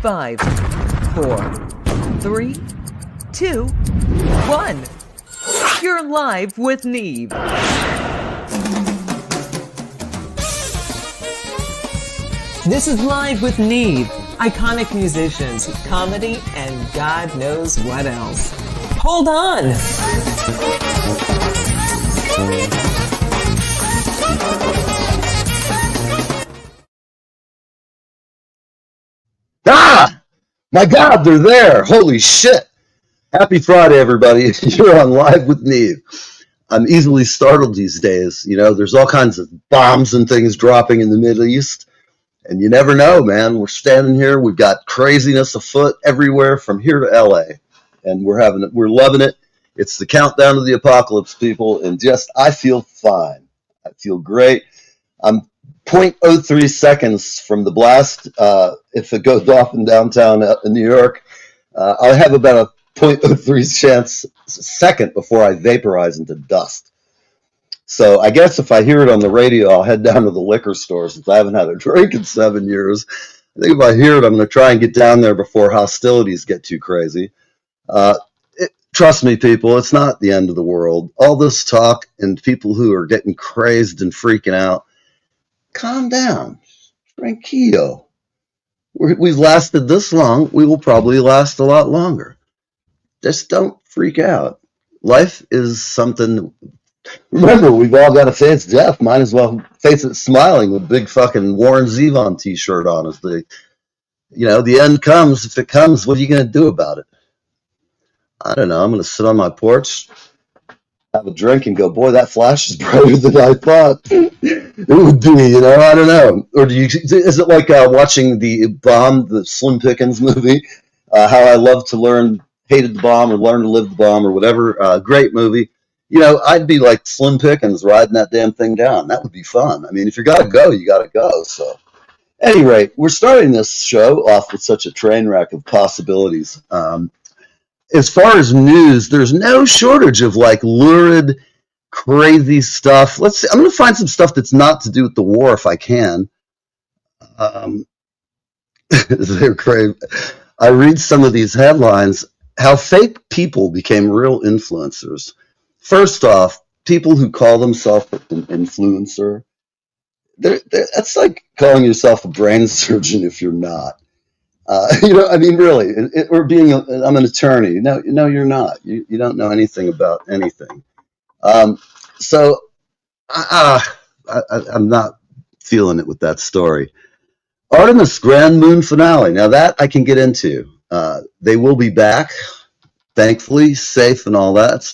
5, 4, 3, 2, 1. You're live with Neve. This is Live with Neve. Iconic musicians, comedy, and God knows what else. Hold on! Ah! My God, they're there! Holy shit! Happy Friday, everybody. You're on Live with Neve. I'm easily startled these days. You know, there's all kinds of bombs and things dropping in the Middle East. And you never know, man. We're standing here. We've got craziness afoot everywhere from here to LA. And we're loving it. It's the countdown to the apocalypse, people. And I feel fine. I feel great. I'm 0.03 seconds from the blast. If it goes off in downtown in New York, I'll have about a 0.03 second before I vaporize into dust. So I guess if I hear it on the radio, I'll head down to the liquor store since I haven't had a drink in 7 years. I think if I hear it, I'm going to try and get down there before hostilities get too crazy. Trust me, people, it's not the end of the world. All this talk and people who are getting crazed and freaking out, calm down. Tranquillo. We've lasted this long. We will probably last a lot longer. Just don't freak out. Life is something. Remember, we've all got to face death. Might as well face it smiling with a big fucking Warren Zevon t-shirt on. As the end comes. If it comes, what are you going to do about it? I don't know. I'm going to sit on my porch, have a drink, and go, boy, that flash is brighter than I thought it would be. I don't know. Or is it like watching the Bomb, the Slim Pickens movie? How I Love to Learn, Hated the Bomb, or Learn to Live the Bomb, or whatever. Great movie. I'd be like Slim Pickens riding that damn thing down. That would be fun. I mean, if you got to go, you got to go. So, at any rate, we're starting this show off with such a train wreck of possibilities. As far as news, there's no shortage of like lurid, crazy stuff. I'm going to find some stuff that's not to do with the war if I can. They're crazy. I read some of these headlines, how fake people became real influencers. First off, people who call themselves an influencer, that's like calling yourself a brain surgeon if you're not. Really, or being I'm an attorney. No, you're not. You don't know anything about anything. So I'm not feeling it with that story. Artemis Grand Moon Finale. Now that I can get into. They will be back, thankfully, safe and all that.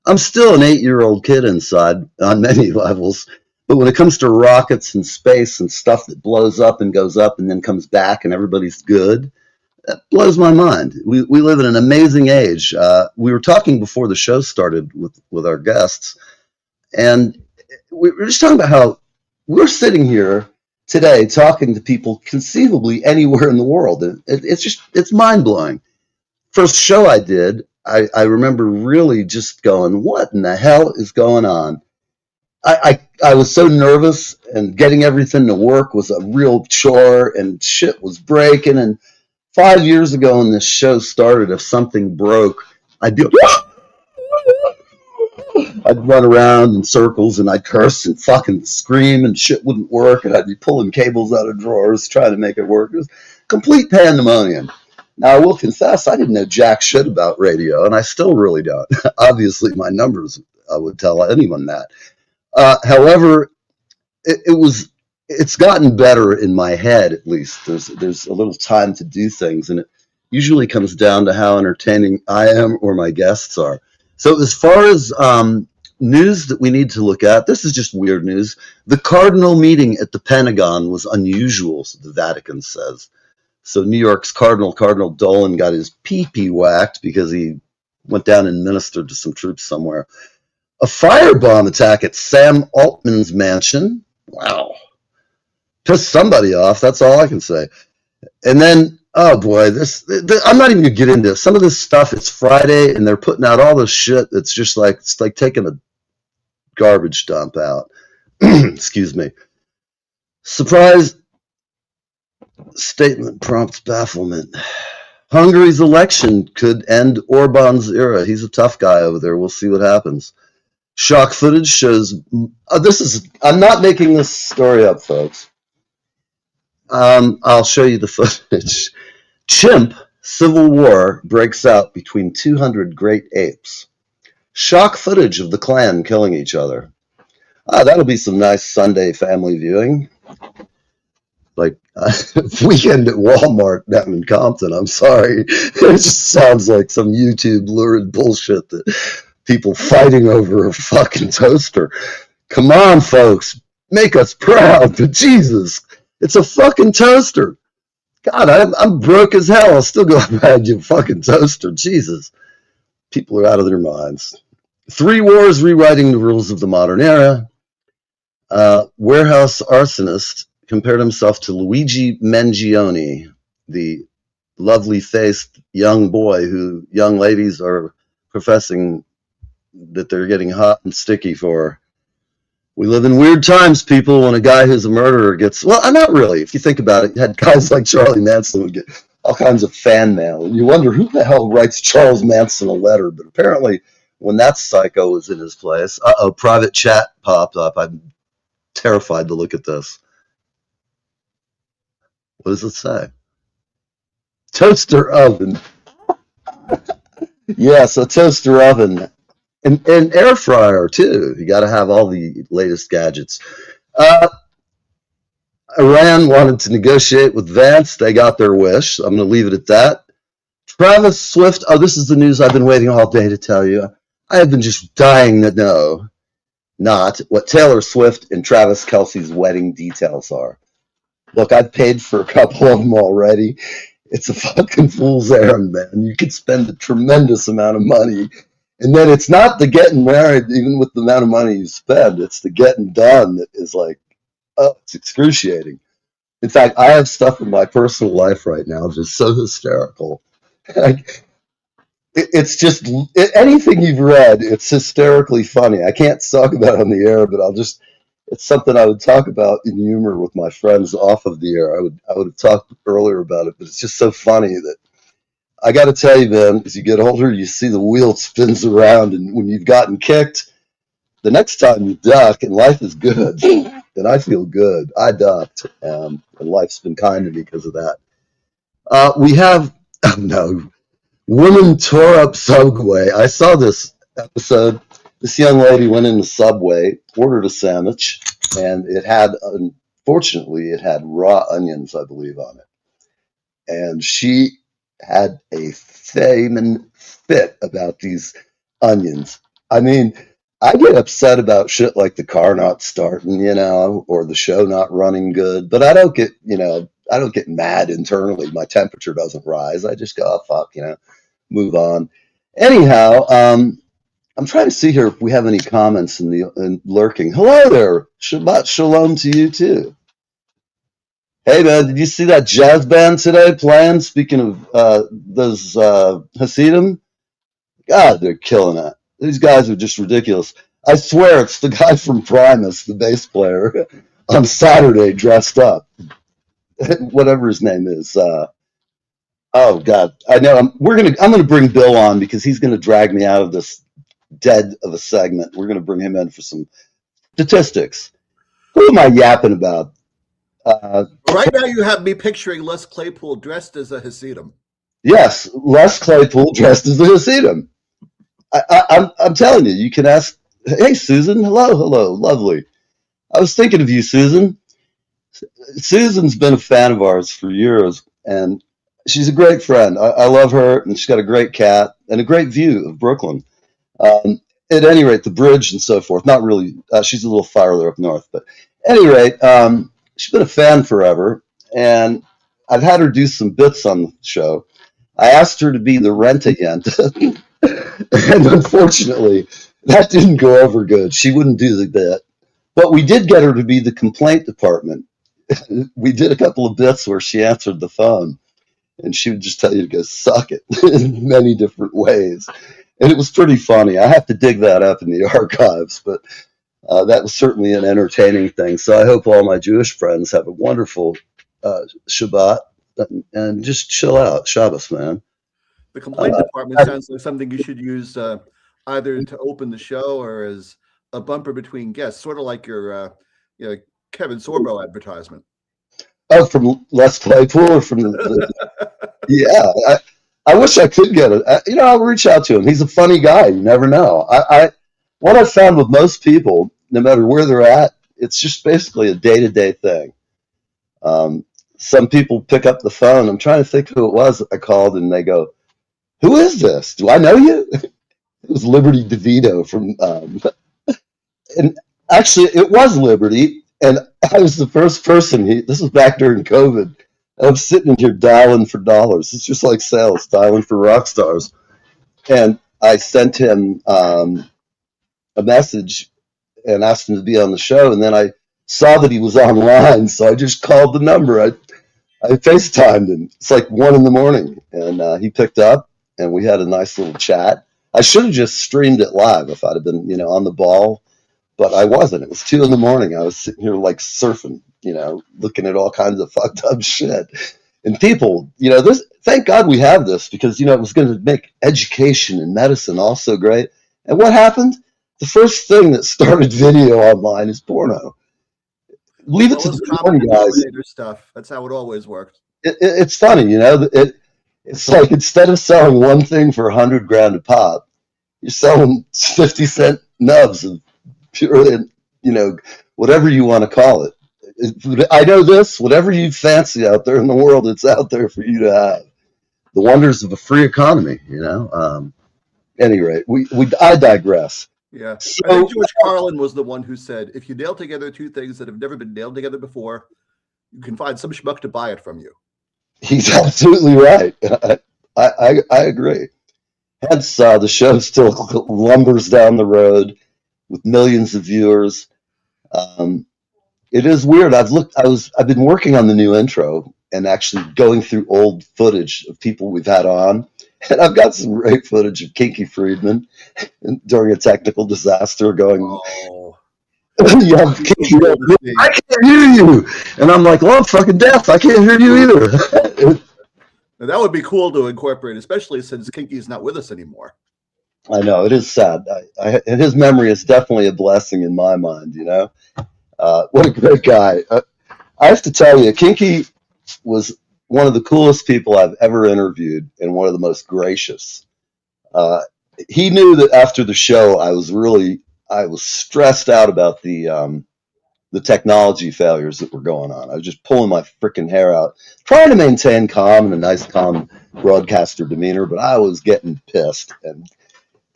I'm still an 8-year-old kid inside on many levels. But when it comes to rockets and space and stuff that blows up and goes up and then comes back and everybody's good, that blows my mind. We live in an amazing age. We were talking before the show started with our guests, and we were just talking about how we're sitting here today talking to people conceivably anywhere in the world. It's mind-blowing. First show I did, I remember really just going, what in the hell is going on? I was so nervous, and getting everything to work was a real chore, and shit was breaking. And 5 years ago when this show started, if something broke, I'd run around in circles, and I'd curse and fucking scream, and shit wouldn't work, and I'd be pulling cables out of drawers trying to make it work. It was complete pandemonium. Now, I will confess, I didn't know jack shit about radio, and I still really don't. Obviously, my numbers, I would tell anyone that. However, it's gotten better in my head, at least. There's a little time to do things, and it usually comes down to how entertaining I am or my guests are. So as far as news that we need to look at, this is just weird news. The Cardinal meeting at the Pentagon was unusual, so the Vatican says. So New York's Cardinal Dolan, got his pee-pee whacked because he went down and ministered to some troops somewhere. A firebomb attack at Sam Altman's mansion. Wow. Pissed somebody off, that's all I can say. And then, oh boy, I'm not even going to get into some of this stuff. It's Friday, and they're putting out all this shit. It's like taking a garbage dump out. Excuse me. Surprise. Statement prompts bafflement. Hungary's election could end Orban's era. He's a tough guy over there. We'll see what happens. Shock footage shows. I'm not making this story up, folks. I'll show you the footage. Chimp civil war breaks out between 200 great apes. Shock footage of the clan killing each other. That'll be some nice Sunday family viewing. Like weekend at Walmart down in Compton. I'm sorry. It just sounds like some YouTube lurid bullshit that people fighting over a fucking toaster. Come on, folks. Make us proud. But Jesus, it's a fucking toaster. God, I'm broke as hell. I'll still go buy you a fucking toaster. Jesus. People are out of their minds. 3 wars rewriting the rules of the modern era. Warehouse arsonist compared himself to Luigi Mangione, the lovely-faced young boy who young ladies are professing that they're getting hot and sticky for. We live in weird times, people, when a guy who's a murderer gets... Well, not really. If you think about it, you had guys like Charlie Manson would get all kinds of fan mail, and you wonder who the hell writes Charles Manson a letter. But apparently, when that psycho was in his place... private chat popped up. I'm terrified to look at this. What does it say? Toaster oven. Yes, a toaster oven. And air fryer, too. You got to have all the latest gadgets. Iran wanted to negotiate with Vance. They got their wish. I'm going to leave it at that. Travis Swift. Oh, this is the news I've been waiting all day to tell you. I have been just dying to know not what Taylor Swift and Travis Kelce's wedding details are. Look, I've paid for a couple of them already. It's a fucking fool's errand, man. You could spend a tremendous amount of money. And then it's not the getting married, even with the amount of money you spend. It's the getting done that is like, oh, it's excruciating. In fact, I have stuff in my personal life right now that's so hysterical. It's just, anything you've read, it's hysterically funny. I can't talk about it on the air, but it's something I would talk about in humor with my friends off of the air. I would have talked earlier about it, but it's just so funny that I got to tell you, man, as you get older, you see the wheel spins around, and when you've gotten kicked, the next time you duck and life is good, then I feel good. I ducked, and life's been kind to me because of that. We have, oh no, woman tore up Subway. I saw this episode. This young lady went in the Subway, ordered a sandwich, and unfortunately, it had raw onions, I believe, on it. And she had a flaming fit about these onions. I mean, I get upset about shit like the car not starting, or the show not running good, but I don't get mad internally. My temperature doesn't rise. I just go, oh, fuck, move on. Anyhow, I'm trying to see here if we have any comments in lurking. Hello there. Shabbat shalom to you too. Hey man, did you see that jazz band today playing? Speaking of those Hasidim, God, they're killing it. These guys are just ridiculous. I swear it's the guy from Primus, the bass player, on Saturday dressed up. Whatever his name is. Oh God, I know. I'm gonna bring Bill on because he's gonna drag me out of this dead of a segment. We're gonna bring him in for some statistics. Who am I yapping about? Right now, you have me picturing Les Claypool dressed as a Hasidim. Yes, Les Claypool dressed as a Hasidim. I'm telling you, you can ask. Hey, Susan. Hello, lovely. I was thinking of you, Susan. Susan's been a fan of ours for years, and she's a great friend. I love her, and she's got a great cat and a great view of Brooklyn. At any rate, the bridge and so forth. Not really. She's a little farther up north, but at any rate, she's been a fan forever, and I've had her do some bits on the show. I asked her to be the rent-a-yent, and unfortunately, that didn't go over good. She wouldn't do the bit, but we did get her to be the complaint department. We did a couple of bits where she answered the phone, and she would just tell you to go suck it in many different ways. And it was pretty funny. I have to dig that up in the archives, but that was certainly an entertaining thing. So I hope all my Jewish friends have a wonderful Shabbat and just chill out. Shabbos, man. The complaint department sounds like something you should use either to open the show or as a bumper between guests, sort of like your Kevin Sorbo advertisement. Oh, from Les Claypool or from yeah. I wish I could get it. I'll reach out to him. He's a funny guy. You never know. What I've found with most people, no matter where they're at, it's just basically a day-to-day thing. Some people pick up the phone. I'm trying to think who it was I called, and they go, "Who is this? Do I know you?" It was Liberty DeVito from, and actually it was Liberty, and I was the first person. This was back during COVID. I'm sitting in here dialing for dollars. It's just like sales, dialing for rock stars. And I sent him a message and asked him to be on the show. And then I saw that he was online, so I just called the number. I FaceTimed him. It's like 1 a.m, and he picked up, and we had a nice little chat. I should have just streamed it live if I'd have been, on the ball, but I wasn't. It was 2 a.m. I was sitting here like surfing, looking at all kinds of fucked up shit. And people, this. Thank God we have this because it was going to make education and medicine also great. And what happened? The first thing that started video online is porno. Leave it to the porn guys. Stuff. That's how it always works. It's funny, It's like instead of selling one thing for $100,000 a pop, you're selling 50-cent nubs of pure, whatever you want to call it. I know this. Whatever you fancy out there in the world, it's out there for you to have. The wonders of a free economy, Any rate, I digress. Yeah, so, I think George Carlin was the one who said, "If you nail together two things that have never been nailed together before, you can find some schmuck to buy it from you." He's absolutely right. I agree. Hence, the show still lumbers down the road with millions of viewers. It is weird. I've been working on the new intro and actually going through old footage of people we've had on, and I've got some great footage of Kinky Friedman during a technical disaster going. Oh. Kinky, I can't hear you, and I'm like, well, I'm fucking deaf. I can't hear you either. That would be cool to incorporate, especially since Kinky's not with us anymore. I know, it is sad. And his memory is definitely a blessing in my mind. What a great guy. I have to tell you, Kinky was one of the coolest people I've ever interviewed and one of the most gracious. He knew that after the show, I was stressed out about the technology failures that were going on. I was just pulling my freaking hair out, trying to maintain calm and a nice, calm broadcaster demeanor, but I was getting pissed, and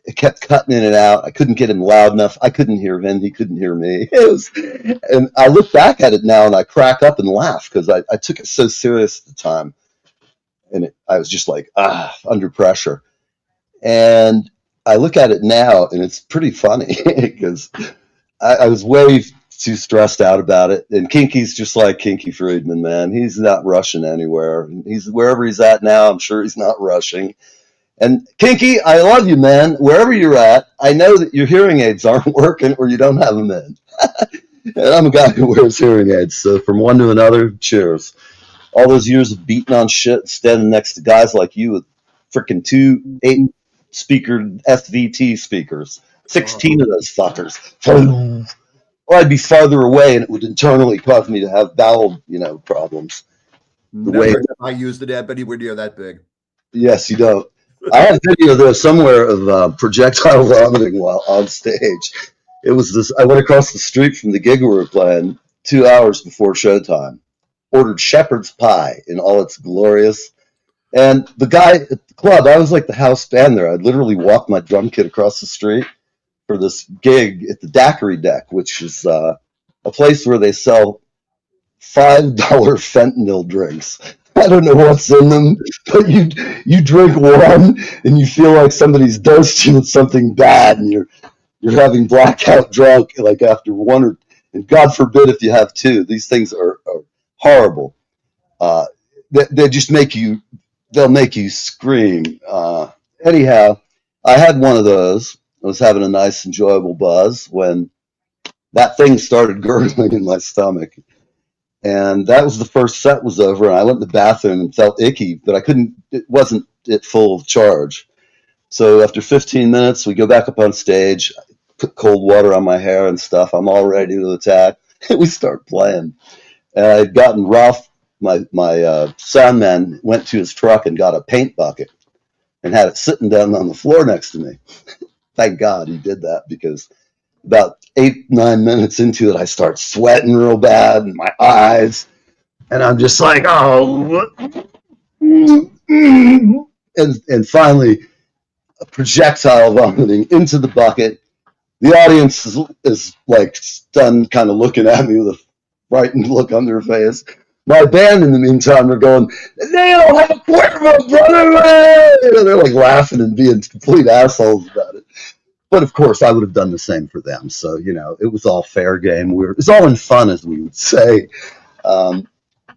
it kept cutting in and out. I couldn't get him loud enough. I couldn't hear him. He couldn't hear me. And I look back at it now and I crack up and laugh because I took it so serious at the time. And I was just like, under pressure. And I look at it now and it's pretty funny because I was way too stressed out about it. And Kinky's just like Kinky Friedman, man. He's not rushing anywhere. He's wherever he's at now. I'm sure he's not rushing. And Kinky, I love you, man. Wherever you're at, I know that your hearing aids aren't working or you don't have them in. And I'm a guy who wears hearing aids. So from one to another, cheers. All those years of beating on shit, standing next to guys like you with freaking 2 8-speaker SVT speakers. 16 of those fuckers. Or I'd be farther away and it would internally cause me to have bowel, problems. I used an amp anywhere near that big. Yes, you don't. I have video there somewhere of projectile vomiting while on stage. It was this. I went across the street from the gig we were playing 2 hours before showtime. Ordered shepherd's pie in all its glorious. And the guy at the club, I was like the house band there. I'd literally walk my drum kit across the street for this gig at the Daiquiri Deck, which is a place where they sell $5 fentanyl drinks. I don't know what's in them, but you drink one and you feel like somebody's dosed you with something bad, and you're having blackout drunk like after one, and God forbid if you have two. These things are horrible. They just they'll make you scream. Anyhow, I had one of those. I was having a nice, enjoyable buzz when that thing started gurgling in my stomach. And that was the first set was over, and I went in the bathroom and felt icky, but I couldn't. It wasn't at full charge. So after 15 minutes, we go back up on stage, put cold water on my hair and stuff. I'm all ready to attack. We start playing. And I'd gotten Ralph, my sound man, went to his truck and got a paint bucket and had it sitting down on the floor next to me. Thank God he did that, because about 8-9 minutes into it, I start sweating real bad in my eyes. And I'm just like, oh. And finally, a projectile vomiting into the bucket. The audience is like stunned, kind of looking at me with a frightened look on their face. My band, in the meantime, are going, they don't have a Cuervo, brother! You know, they're like laughing and being complete assholes about it. But of course, I would have done the same for them. So, you know, it was all fair game. It's all in fun, as we would say. But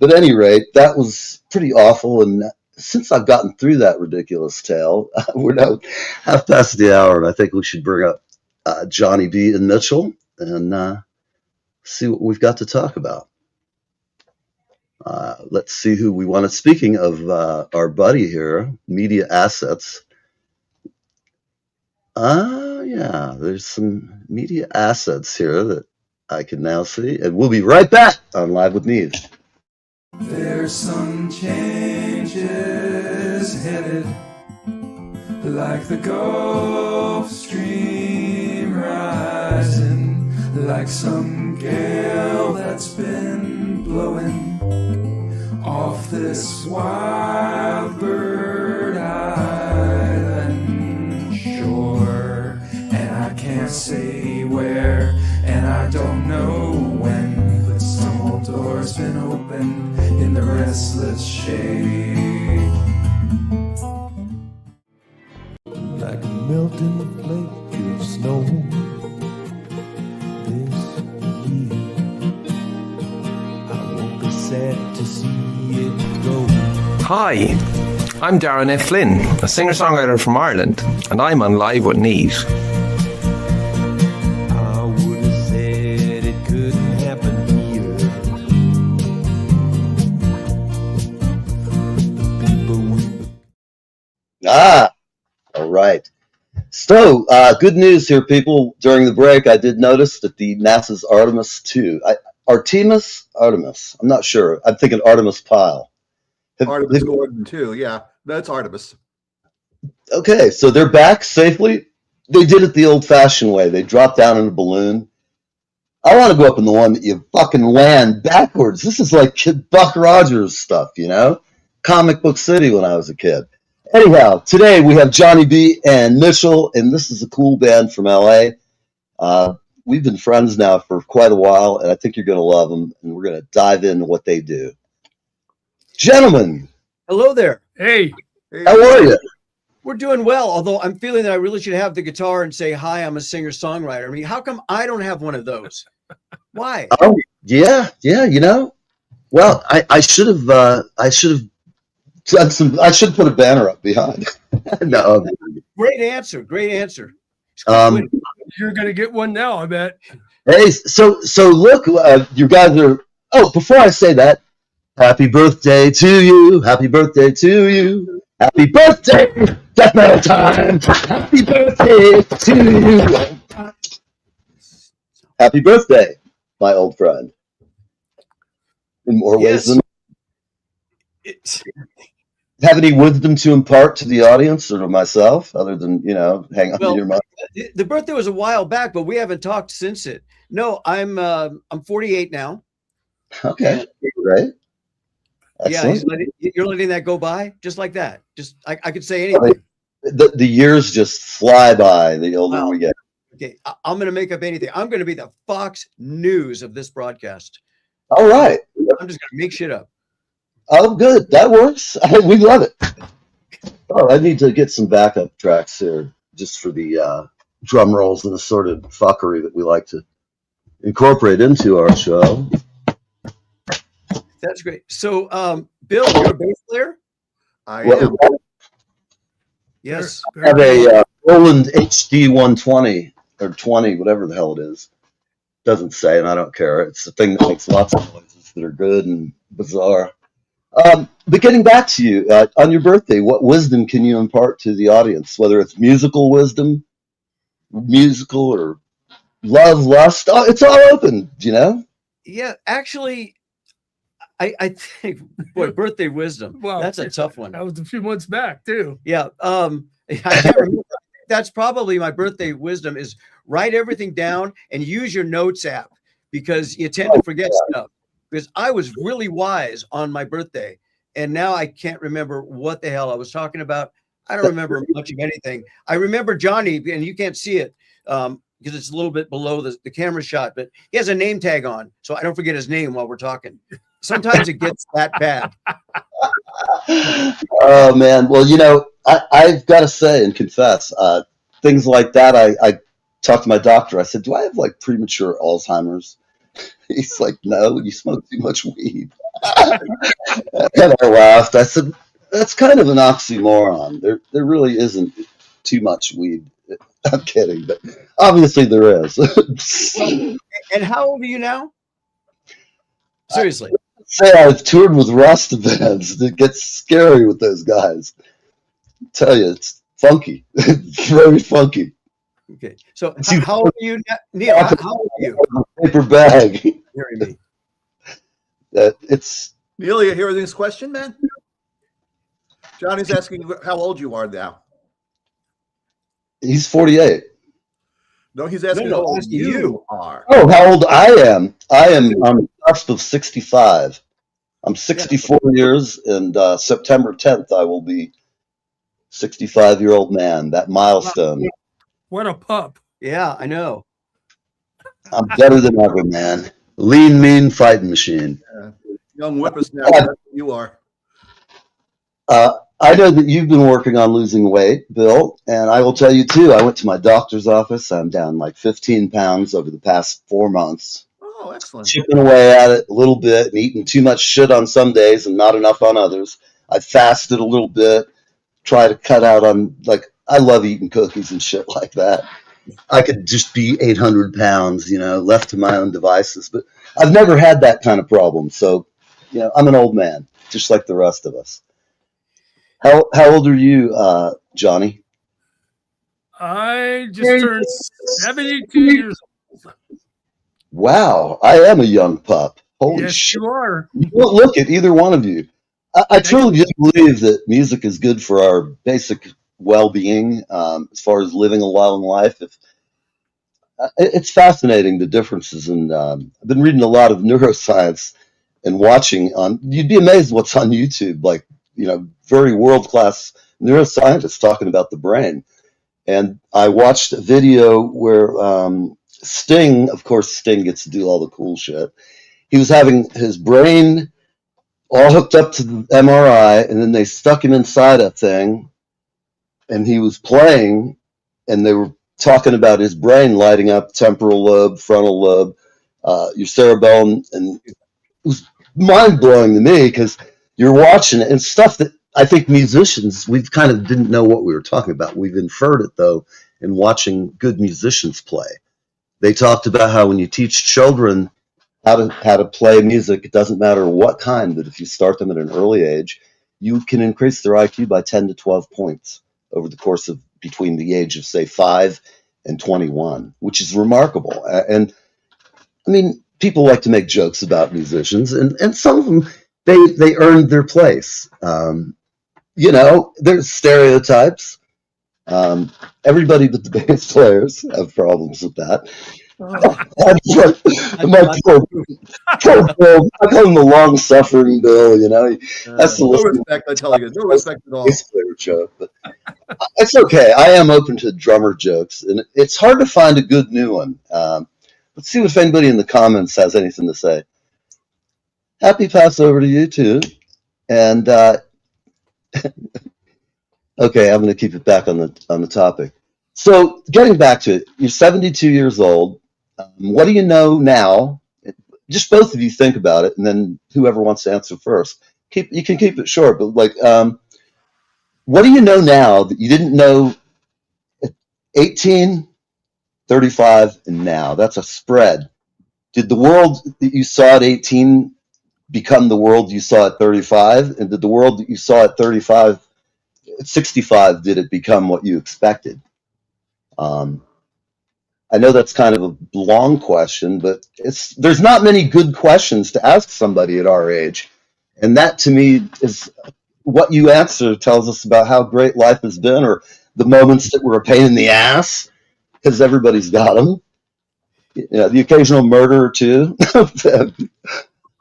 at any rate, that was pretty awful. And since I've gotten through that ridiculous tale, we're now half past the hour, and I think we should bring up Johnny B and Mitchell and see what we've got to talk about. Let's see who we want to. Speaking of our buddy here, Media Assets. Yeah, there's some media assets here that I can now see. And we'll be right back on Live with Neve. There's some changes headed, like the Gulf Stream rising, like some gale that's been blowing off this wild bird island shore. And I can't say where, and I don't know when, but some old door's been opened in the restless shade. Like a melting flake of snow this year, I won't be sad to see it go. Hi, I'm Darren F. Flynn, a singer-songwriter from Ireland, and I'm on Live with Neve. I would have said it couldn't happen here. The people All right. So, good news here, people. During the break, I did notice that the NASA's Artemis 2, Artemis? I'm not sure. I'm thinking Artemis Pyle. Artemis Gordon too. Yeah, that's Artemis. Okay, so they're back safely. They did it the old-fashioned way. They dropped down in a balloon. I want to go up in the one that you fucking land backwards. This is like Buck Rogers stuff, you know? Comic Book City when I was a kid. Anyhow, today we have Johnny B and Mitchell, and this is a cool band from LA. We've been friends now for quite a while, and I think you're going to love them, and we're going to dive into what they do. Gentlemen. Hello there. Hey. How are you? We're doing well, although I'm feeling that I really should have the guitar and say, hi, I'm a singer-songwriter. I mean, how come I don't have one of those? Why? Oh, yeah, you know. Well, I should have done some. I should put a banner up behind. No. Great answer. You're going to get one now, I bet. Hey, so look, you guys are. Oh, before I say that, happy birthday to you. Happy birthday to you. Happy birthday, death metal time. Happy birthday to you. Happy birthday, my old friend. In more ways than. Have any wisdom to impart to the audience or to myself, other than, you know, hang on to your mind? The birthday was a while back, but we haven't talked since it. No, I'm 48 now. Okay, great. Excellent. Yeah, you're letting that go by just like that. Just I could say anything. The years just fly by the older we get. Okay, I'm going to make up anything. I'm going to be the Fox News of this broadcast. All right. I'm just going to make shit up. Oh, good. That works. We love it. Oh, I need to get some backup tracks here just for the drum rolls and the sort of fuckery that we like to incorporate into our show. That's great. So, Bill, you're a bass player? I am. Yes. I have a Roland HD 120 or 20, whatever the hell it is. Doesn't say, and I don't care. It's the thing that makes lots of noises. things that are good and bizarre. But getting back to you, on your birthday, what wisdom can you impart to the audience, whether it's musical wisdom, musical or love, lust? Oh, it's all open, you know? Yeah, actually, I think, boy, birthday wisdom. Well, That's a tough one. That was a few months back too. Yeah. I can't remember. That's probably my birthday wisdom is write everything down and use your notes app because you tend to forget stuff. Because I was really wise on my birthday and now I can't remember what the hell I was talking about. I don't remember much of anything. I remember Johnny, and you can't see it because it's a little bit below the camera shot, but he has a name tag on, so I don't forget his name while we're talking. Sometimes it gets that bad. Oh man, well, you know, I've got to say and confess, things like that. I talked to my doctor. I said, "Do I have like premature Alzheimer's?" He's like, "No, you smoke too much weed." And I laughed. I said, "That's kind of an oxymoron. There really isn't too much weed." I'm kidding, but obviously there is. And how old are you now? Seriously. Say I've toured with Rasta bands. It gets scary with those guys. I tell you, it's funky. It's very funky. Okay. So how old are you now? Neil, how old are you? Paper bag. Hearing me. It's Neil, you hear this question, man? Johnny's asking how old you are now. He's 48. No, he's asking No, how old asking you you. are. Oh, how old I am? I am on the cusp of 65. I'm 64 years, and September 10th I will be 65-year-old man. That milestone. What a pup. Yeah, I know. I'm better than ever, man. Lean, mean fighting machine. Young whippersnapper, that's what you are. I know that you've been working on losing weight, Bill, and I will tell you too. I went to my doctor's office. I'm down like 15 pounds over the past 4 months. Oh, excellent. Chipping away at it a little bit and eating too much shit on some days and not enough on others. I fasted a little bit, try to cut out on, like, I love eating cookies and shit like that. I could just be 800 pounds, you know, left to my own devices. But I've never had that kind of problem. So, you know, I'm an old man, just like the rest of us. How old are you, Johnny? I just turned 72 years old. Wow, I am a young pup. Holy Yes, shit. you are. You don't look at either one of you. I truly do believe that music is good for our basic well-being as far as living a long life. It's fascinating, the differences. And I've been reading a lot of neuroscience and watching on, you'd be amazed what's on YouTube, like, you know, very world-class neuroscientists talking about the brain. And I watched a video where Sting, of course, Sting gets to do all the cool shit. He was having his brain all hooked up to the MRI, and then they stuck him inside a thing, and he was playing, and they were talking about his brain lighting up temporal lobe, frontal lobe, your cerebellum, and it was mind-blowing to me because you're watching it, and stuff that I think musicians, we've kind of didn't know what we were talking about. We've inferred it, though, in watching good musicians play. They talked about how when you teach children how to play music, it doesn't matter what kind, but if you start them at an early age, you can increase their IQ by 10 to 12 points over the course of between the age of, say, 5 and 21, which is remarkable. And I mean, people like to make jokes about musicians, and some of them, they earned their place. You know, there's stereotypes. Everybody but the bass players have problems with that. I call him the long-suffering Bill. You know, that's the No respect, I tell you, no respect at all. bass player joke, but it's okay. I am open to drummer jokes, and it's hard to find a good new one. Let's see if anybody in the comments has anything to say. Happy Passover to you too, and okay, I'm going to keep it back on the topic. So, getting back to it, you're 72 years old. What do you know now? Just both of you think about it, and then whoever wants to answer first. You can keep it short, but like, what do you know now that you didn't know at 18, 35, and now? That's a spread. Did the world that you saw at 18 become the world you saw at 35? And did the world that you saw at 35, at 65, did it become what you expected? Um, I know that's kind of a long question, but there's not many good questions to ask somebody at our age. And that to me is what you answer tells us about how great life has been, or the moments that were a pain in the ass, because everybody's got them. You know, the occasional murder or two.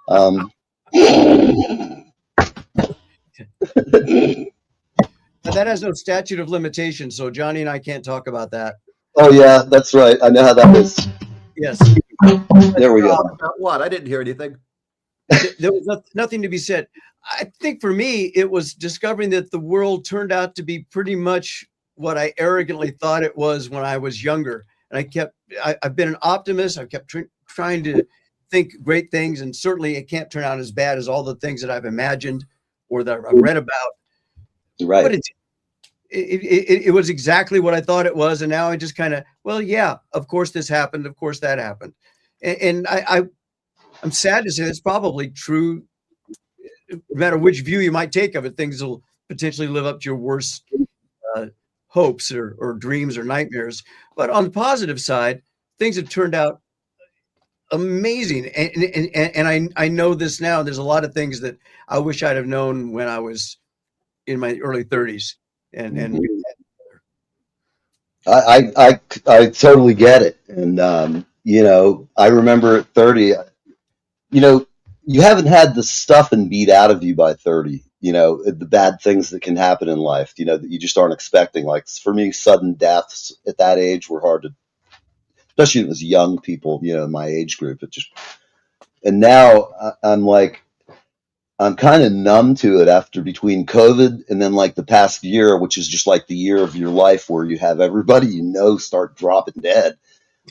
um, But that has no statute of limitations, so Johnny and I can't talk about that. oh yeah, that's right. I know how that is. Yes. There we go. About what? I didn't hear anything. There was nothing to be said. I think for me, it was discovering that the world turned out to be pretty much what I arrogantly thought it was when I was younger. And I've been an optimist. I've kept trying to think great things. And certainly it can't turn out as bad as all the things that I've imagined or that I've read about. Right. But it was exactly what I thought it was. And now I just kind of, well, yeah, of course this happened. Of course that happened. And I'm sad to say that's probably true. No matter which view you might take of it, things will potentially live up to your worst hopes or dreams or nightmares. But on the positive side, things have turned out amazing. And I know this now. There's a lot of things that I wish I'd have known when I was in my early 30s. And I totally get it. And, you know, I remember at 30, you know, you haven't had the stuff and beat out of you by 30, you know, the bad things that can happen in life, you know, that you just aren't expecting. Like for me, sudden deaths at that age were hard to, especially as young people, you know, in my age group. And now I'm like, I'm kind of numb to it after between COVID and then like the past year, which is just like the year of your life where you have everybody you know start dropping dead.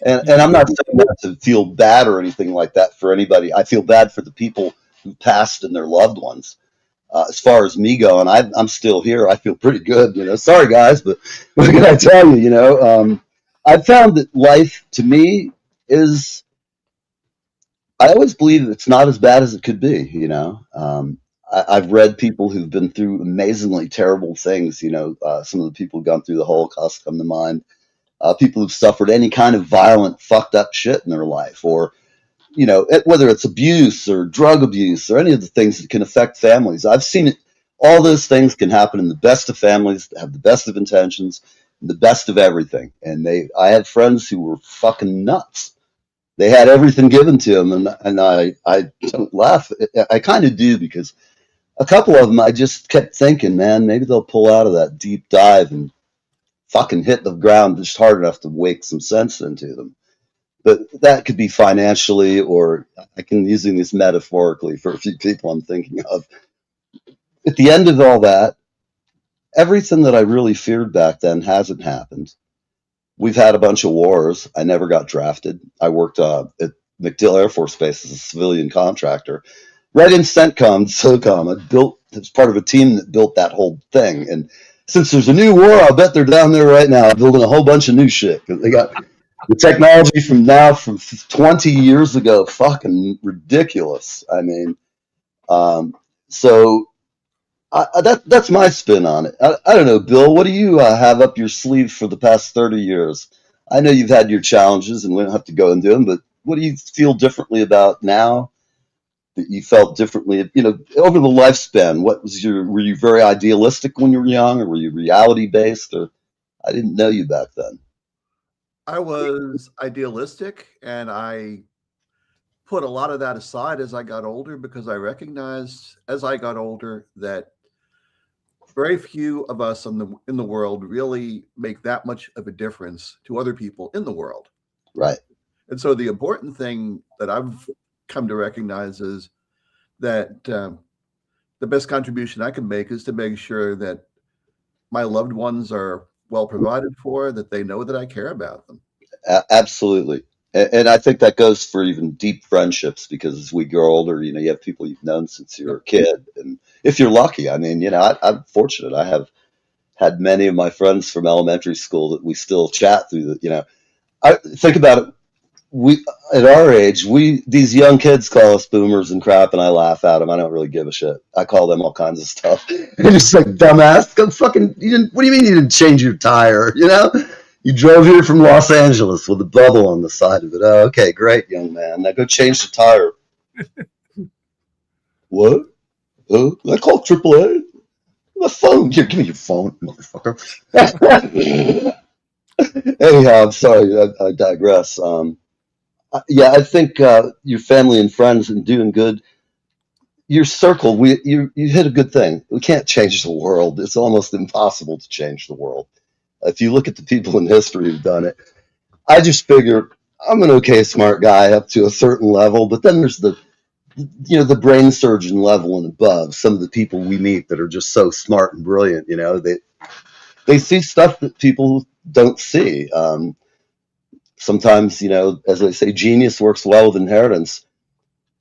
And I'm not saying that to feel bad or anything like that for anybody. I feel bad for the people who passed and their loved ones. As far as me going, I'm still here. I feel pretty good, you know. Sorry, guys, but what can I tell you? You know, I've found that life to me is. I always believe it's not as bad as it could be. You know, I've read people who've been through amazingly terrible things. You know, some of the people who've gone through the Holocaust come to mind. People who've suffered any kind of violent, fucked up shit in their life, or, you know, whether it's abuse or drug abuse or any of the things that can affect families. I've seen it. All those things can happen in the best of families that have the best of intentions, and the best of everything. And I had friends who were fucking nuts. They had everything given to them, and I don't laugh. I kind of do, because a couple of them I just kept thinking, man, maybe they'll pull out of that deep dive and fucking hit the ground just hard enough to wake some sense into them. But that could be financially, or I can using this metaphorically for a few people I'm thinking of. At the end of all that, everything that I really feared back then hasn't happened. We've had a bunch of wars. I never got drafted. I worked at MacDill Air Force Base as a civilian contractor. Right in CENTCOM, SOCOM, I built as part of a team that built that whole thing. And since there's a new war, I'll bet they're down there right now building a whole bunch of new shit. They got the technology from 20 years ago, fucking ridiculous. I mean, so that's my spin on it. I don't know, Bill, what do you have up your sleeve for the past 30 years? I know you've had your challenges and we don't have to go into them, but what do you feel differently about now that you felt differently, you know, over the lifespan? Were you very idealistic when you were young, or were you reality based, or I didn't know you back then? I was idealistic, and I put a lot of that aside as I got older, because I recognized as I got older that very few of us in the world really make that much of a difference to other people in the world. Right. And so the important thing that I've come to recognize is that the best contribution I can make is to make sure that my loved ones are well provided for, that they know that I care about them. Absolutely. And I think that goes for even deep friendships, because as we grow older, you know, you have people you've known since you were a kid. And if you're lucky, I mean, you know, I'm fortunate. I have had many of my friends from elementary school that we still chat through. You know, I think about it. we at our age, these young kids call us boomers and crap, and I laugh at them. I don't really give a shit. I call them all kinds of stuff. They're just like, dumbass, go fucking. You didn't. What do you mean you didn't change your tire? You know, you drove here from Los Angeles with a bubble on the side of it. Oh, okay, great, young man. Now go change the tire. What? I called AAA. My phone. Here, give me your phone, motherfucker. Anyhow, I'm sorry. I digress. Yeah, I think your family and friends and doing good. Your circle, you hit a good thing. We can't change the world. It's almost impossible to change the world. If you look at the people in history who've done it, I just figure I'm an okay smart guy up to a certain level, but then there's the brain surgeon level and above. Some of the people we meet that are just so smart and brilliant. They see stuff that people don't see. Sometimes, as they say, genius works well with inheritance.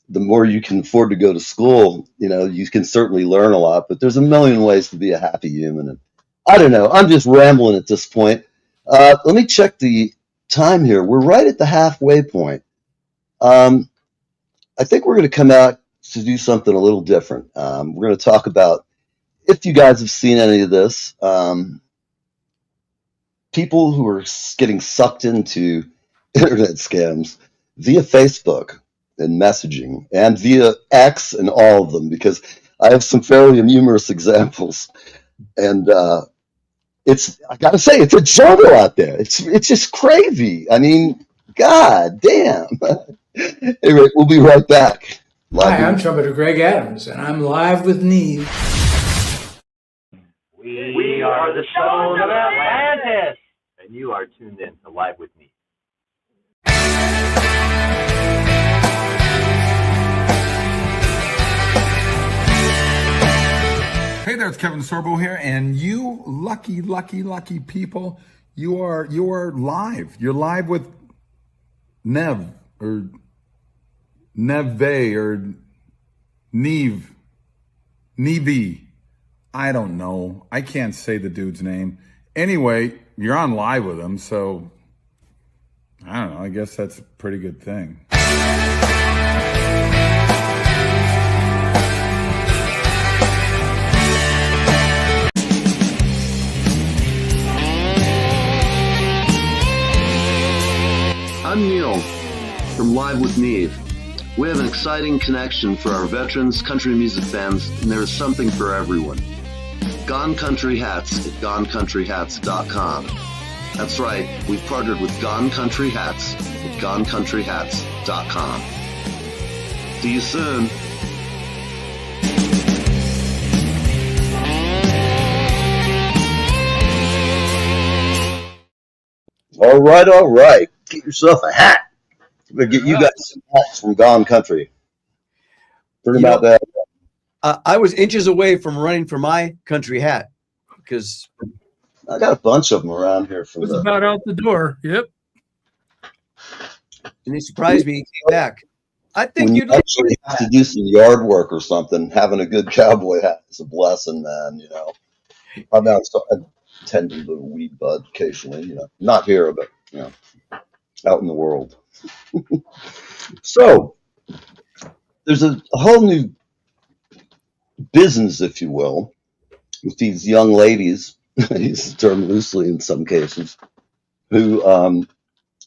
The more you can afford to go to school, you can certainly learn a lot, but there's a million ways to be a happy human. And I don't know. I'm just rambling at this point. Let me check the time here. We're right at the halfway point. I think we're going to come out to do something a little different. We're going to talk about, if you guys have seen any of this, people who are getting sucked into internet scams via Facebook and messaging and via X and all of them, because I have some fairly humorous examples. And I got to say, it's a jungle out there. It's just crazy. I mean, God damn. Anyway, we'll be right back. Hi, I'm trumpeter Greg Adams, and I'm live with Neve. We are the Stone of Atlantis, and you are tuned in to Live with Me. Hey there, it's Kevin Sorbo here, and you lucky people, you are live. You're live with Neve or Neve or Neve. I don't know. I can't say the dude's name. Anyway, you're on live with him, so I don't know. I guess that's a pretty good thing. I'm Neil from Live with Neve. We have an exciting connection for our veterans, country music fans, and there is something for everyone. Gone Country Hats at GoneCountryHats.com. That's right, we've partnered with Gone Country Hats at GoneCountryHats.com. See you soon. All right. Get yourself a hat. We're going to get you guys some hats from Gone Country. Pretty about that. I was inches away from running for my country hat because I got a bunch of them around here. It was about out the door. Yep. And he surprised me. He came back. I think you actually have to do some yard work or something. Having a good cowboy hat is a blessing, man. I tend to do a weed bud occasionally. Not here, but out in the world. So there's a whole new business, if you will, with these young ladies. I use the term loosely in some cases, who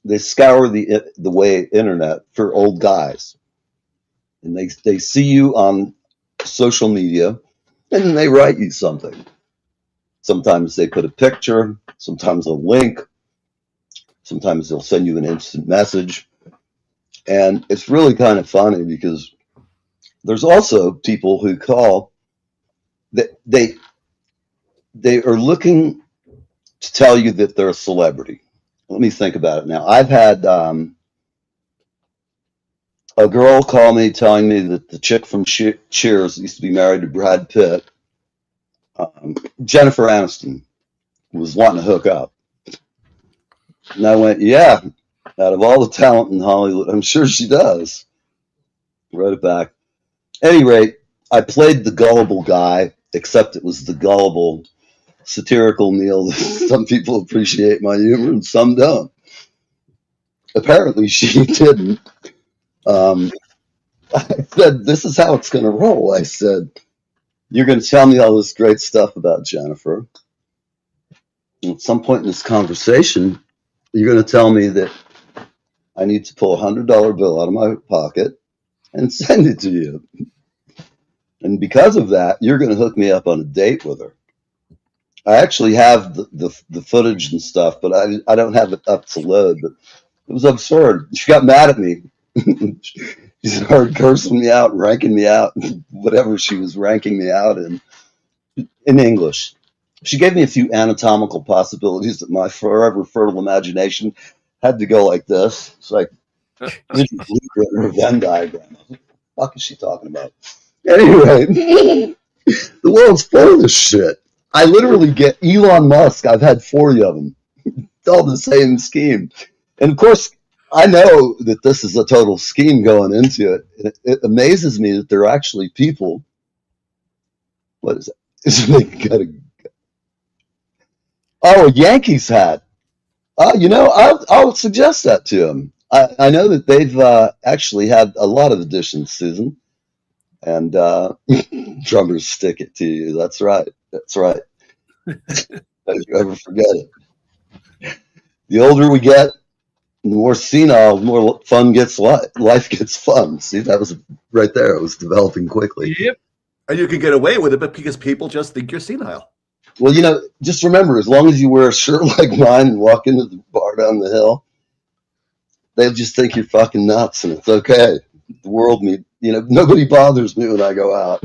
they scour the internet for old guys, and they see you on social media, and then they write you something. Sometimes they put a picture, sometimes a link, sometimes they'll send you an instant message, and it's really kind of funny because there's also people who call that they are looking to tell you that they're a celebrity. Let me think about it now. I've had a girl call me telling me that the chick from Cheers used to be married to Brad Pitt, Jennifer Aniston, was wanting to hook up. And I went, yeah, out of all the talent in Hollywood, I'm sure she does. Wrote it back. At any rate, I played the gullible guy, except it was the gullible, satirical Neil. Some people appreciate my humor and some don't. apparently she didn't. I said, this is how it's going to roll. I said, you're going to tell me all this great stuff about Jennifer. And at some point in this conversation, you're going to tell me that I need to pull a $100 bill out of my pocket and send it to you. And because of that, you're going to hook me up on a date with her. I actually have the footage and stuff, but I don't have it up to load. But it was absurd. She got mad at me. She started cursing me out, ranking me out, whatever she was ranking me out in English. She gave me a few anatomical possibilities that my forever fertile imagination had to go like this. It's like a Venn diagram. What the fuck is she talking about? Anyway, the world's full of this shit. I literally get Elon Musk. I've had 40 of them. It's all the same scheme. And of course, I know that this is a total scheme going into it. It amazes me that there are actually people. What is it? It's like a Yankees hat. I'll suggest that to him. I know that they've actually had a lot of editions, Susan. And drummers stick it to you. That's right. That's right. Don't you ever forget it. The older we get, the more senile, the more fun gets life gets fun. See, that was right there. It was developing quickly. Yep. And you can get away with it, but because people just think you're senile. Well, just remember, as long as you wear a shirt like mine and walk into the bar down the hill, they'll just think you're fucking nuts, and it's okay. The world nobody bothers me when I go out.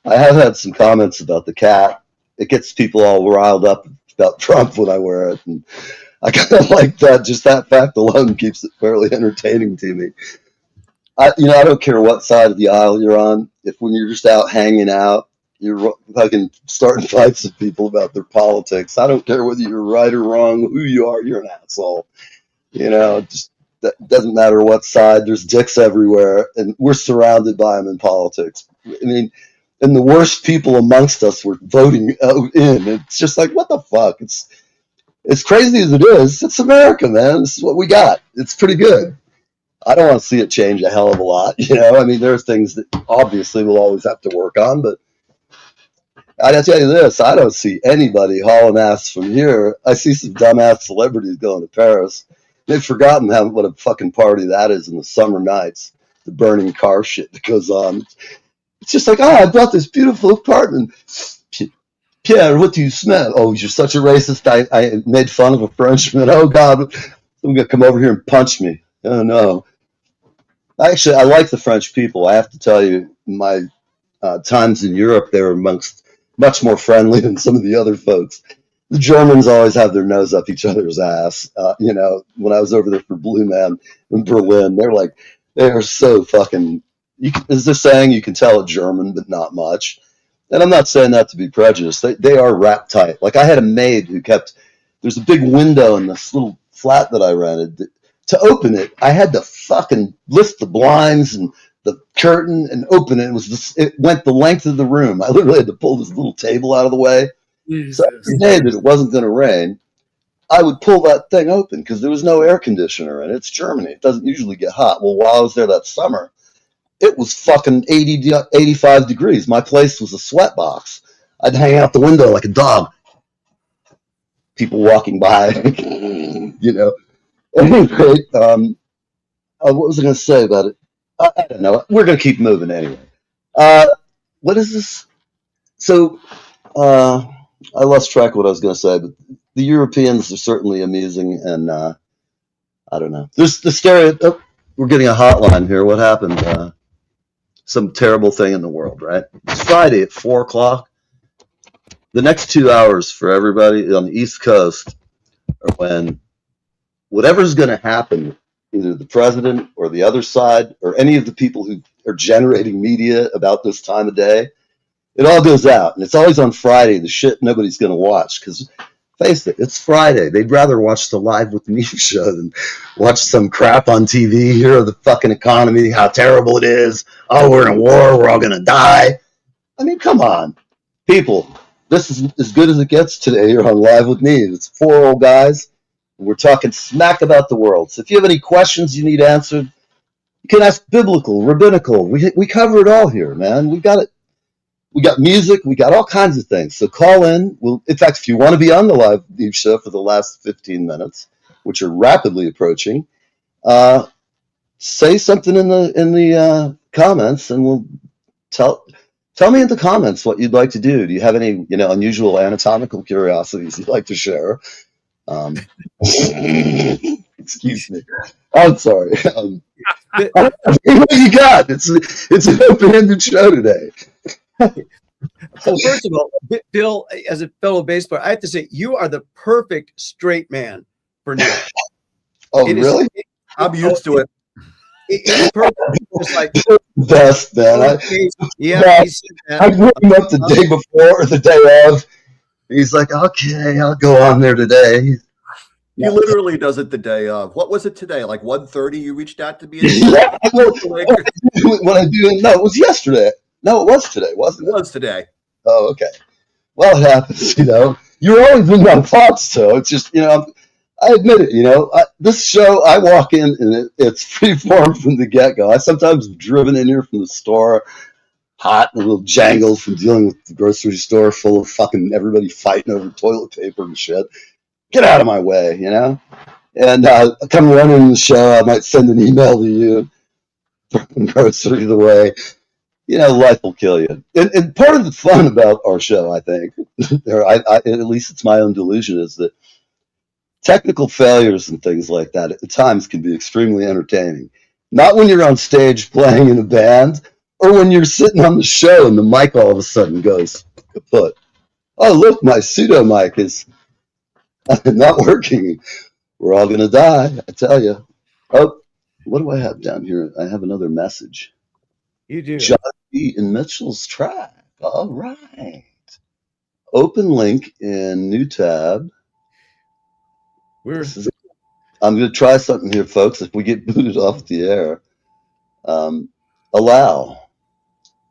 I have had some comments about the cat. It gets people all riled up about Trump when I wear it, and I kind of like that. Just that fact alone keeps it fairly entertaining to me. I don't care what side of the aisle you're on. If when you're just out hanging out, you're fucking starting fights with people about their politics. I don't care whether you're right or wrong, who you are. You're an asshole. Just that doesn't matter what side. There's dicks everywhere, and we're surrounded by them in politics. I mean, and the worst people amongst us were voting in. It's just like, what the fuck? It's crazy as it is. It's America, man. This is what we got. It's pretty good. I don't want to see it change a hell of a lot. I mean, there are things that obviously we'll always have to work on, but I gotta tell you this, I don't see anybody hauling ass from here. I see some dumbass celebrities going to Paris. They've forgotten what a fucking party that is in the summer nights, the burning car shit that goes on. It's just like, I bought this beautiful apartment. Pierre, what do you smell? Oh, you're such a racist. I made fun of a Frenchman. Oh, God, I'm going to come over here and punch me. Oh, no. Actually, I like the French people. I have to tell you, my times in Europe, they were much more friendly than some of the other folks. The Germans always have their nose up each other's ass. When I was over there for Blue Man in Berlin, they're so fucking, as they're saying, you can tell a German, but not much. And I'm not saying that to be prejudiced. They are wrapped tight. Like I had a maid who there's a big window in this little flat that I rented. To open it, I had to fucking lift the blinds and the curtain and open it. It went the length of the room. I literally had to pull this little table out of the way. So every day that it wasn't going to rain, I would pull that thing open because there was no air conditioner in it. It's Germany. It doesn't usually get hot. Well, while I was there that summer, it was fucking 85 degrees. My place was a sweat box. I'd hang out the window like a dog. People walking by, Anyway, what was I going to say about it? I don't know. We're going to keep moving anyway. What is this? So, I lost track of what I was going to say, but the Europeans are certainly amusing, and I don't know. There's the stereo. Oh, we're getting a hotline here. What happened? Some terrible thing in the world, right? It's Friday at 4:00. The next 2 hours for everybody on the East Coast are when whatever's going to happen, either the president or the other side or any of the people who are generating media about this time of day, it all goes out. And it's always on Friday, the shit nobody's going to watch. Because, face it, it's Friday. They'd rather watch the Live with Neve show than watch some crap on TV, hear the fucking economy, how terrible it is. Oh, we're in a war. We're all going to die. I mean, come on. People, this is as good as it gets today here on Live with Neve. It's four old guys We're talking smack about the world. So if you have any questions you need answered, you can ask biblical, rabbinical. We cover it all here, man. We got it. We got music. We got all kinds of things. So call in. In fact, if you want to be on the live Neve show for the last 15 minutes, which are rapidly approaching, say something in the comments, and we'll tell me in the comments what you'd like to do. Do you have any unusual anatomical curiosities you'd like to share? Excuse me. I'm sorry. What you got? It's an open-ended show today. Well, first of all, Bill, as a fellow bass player, I have to say you are the perfect straight man for Neve. Oh, really? I'm used to it. It's perfect. It's like best, man. I grew him up the day before or the day of. He's like, okay, I'll go on there today. He literally does it the day of. What was it today? Like 1:30? You reached out to me. Yeah, when I do, no, it was yesterday. No, it was today, wasn't it? It was today. Oh, okay. Well, it happens. You're always in my thoughts, so it's just I admit it. This show, I walk in and it's free form from the get go. I sometimes have driven in here from the store, hot and a little jangled from dealing with the grocery store full of fucking everybody fighting over toilet paper and shit. Get out of my way, And I come running the show. I might send an email to you from grocery the way. Life will kill you. And part of the fun about our show, I think, at least it's my own delusion, is that technical failures and things like that at times can be extremely entertaining. Not when you're on stage playing in a band, or when you're sitting on the show and the mic all of a sudden goes kaput. Oh, look, my pseudo mic is not working. We're all going to die, I tell you. Oh, what do I have down here? I have another message. You do. John B. in Mitchell's track. All right. Open link in new tab. I'm going to try something here, folks. If we get booted off the air, allow.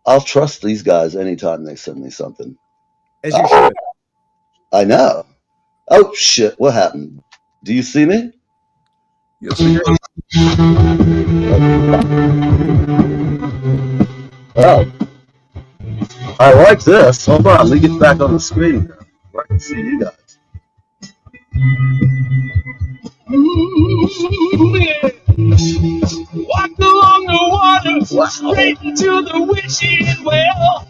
I'll trust these guys anytime they send me something. As you should. I know. Oh, shit. What happened? Do you see me? Yes, we do. Oh. I like this. Hold on. Let me get back on the screen here. Where I can see you guys. Walked along the water, straight into the wishing well.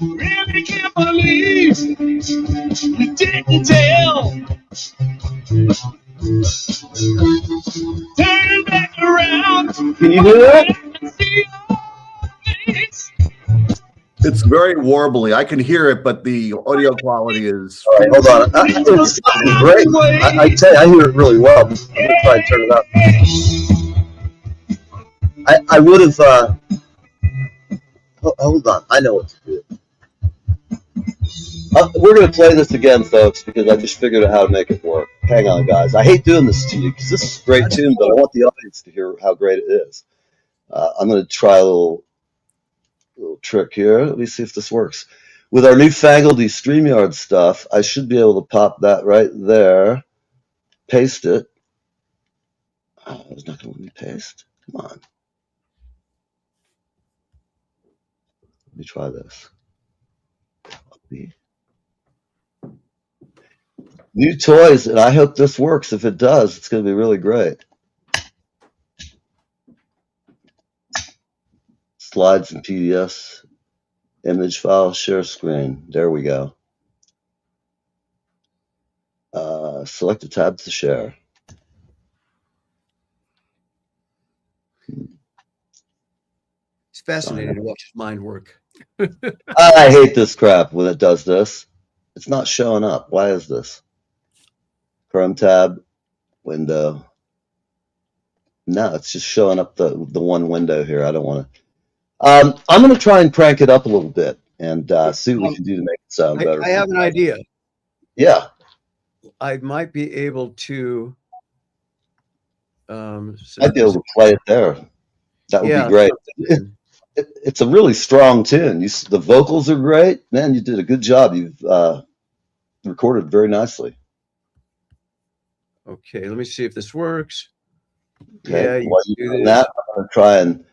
Really can't believe you didn't tell. Turn back around. Can you do that? It's very warbly. I can hear it, but the audio quality is. All right, hold on. It's great. I tell you, I hear it really well. I'm going to try and turn it up. I would have. Hold on. I know what to do. We're going to play this again, folks, because I just figured out how to make it work. Hang on, guys. I hate doing this to you because this is a great tune, but I want the audience to hear how great it is. I'm going to try a little trick here. Let me see if this works. With our newfangled StreamYard stuff, I should be able to pop that right there, paste it. Oh, it's not going to let me paste. Come on. Let me try this. Copy. New toys, and I hope this works. If it does, it's going to be really great. Slides and PDFs, image file, share screen. There we go. Select a tab to share. It's fascinating to watch his mind work. I hate this crap when it does this. It's not showing up. Why is this? Chrome tab, window. No, it's just showing up the one window here. I don't want to. I'm going to try and crank it up a little bit and see what we can do to make it sound better. I have an idea. Yeah. I might be able to. I'd be able to play it there. That would be great. It's a really strong tune. The vocals are great. Man, you did a good job. You've recorded very nicely. Okay, let me see if this works. Okay. Yeah, you While can you're do doing this. that, I'm going to try and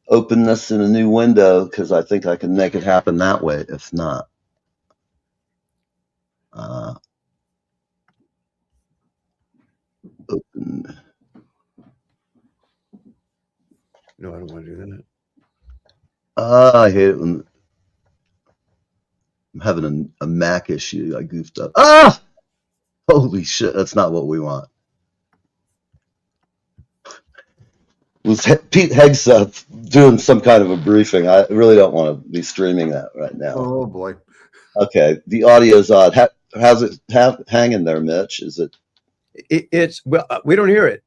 open this in a new window because I think I can make it happen that way. If not, open. No, I don't want to do that. I hate it when I'm having a Mac issue. I goofed up. Holy shit! That's not what we want. Was Pete Hegseth doing some kind of a briefing? I really don't want to be streaming that right now. Oh boy. Okay, the audio's odd. How's it hanging there, Mitch? Is it? It's well, we don't hear it.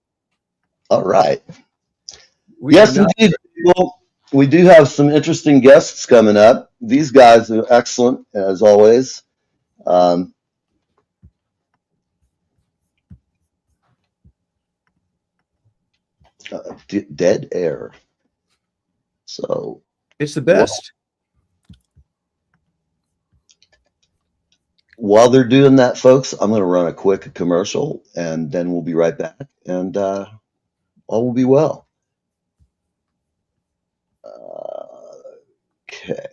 All right. We Yes, do not. indeed. Well, we do have some interesting guests coming up. These guys are excellent, as always. Dead air. So it's the best. While they're doing that, folks, I'm going to run a quick commercial, and then we'll be right back, and all will be well. Okay.